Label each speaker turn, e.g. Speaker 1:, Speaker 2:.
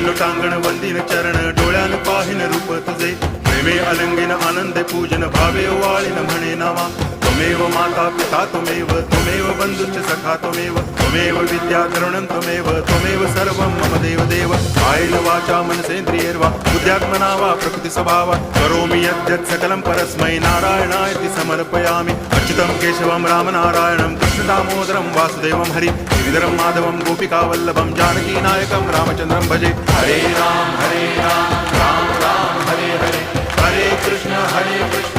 Speaker 1: लोटांगण वंदिन चरण डोळ्यान पाहिन रूप तुझे प्रेमे अलंगिन आनंदे पूजन भावे ओवाळीन म्हणे नामा त्वमेव माता पिता त्वमेव बंधुश्च सखा त्वमेव विद्या तरुणं त्वमेव सर्वं मम देव कायेन वाचा मनसेन्द्रियैर्वा बुद्ध्यात्मना वा प्रकृति स्वभावात् करोमि यद्यत् सकलं परस्मै नारायणायति समर्पयामि अच्युतं केशवं रामनारायणं कृष्णदामोदरं वासुदेवं हरि गिरिधरं माधवं गोपिकावल्लभं जानकीनायकं रामचन्द्रं भजे हरे राम राम राम हरे हरे हरे कृष्ण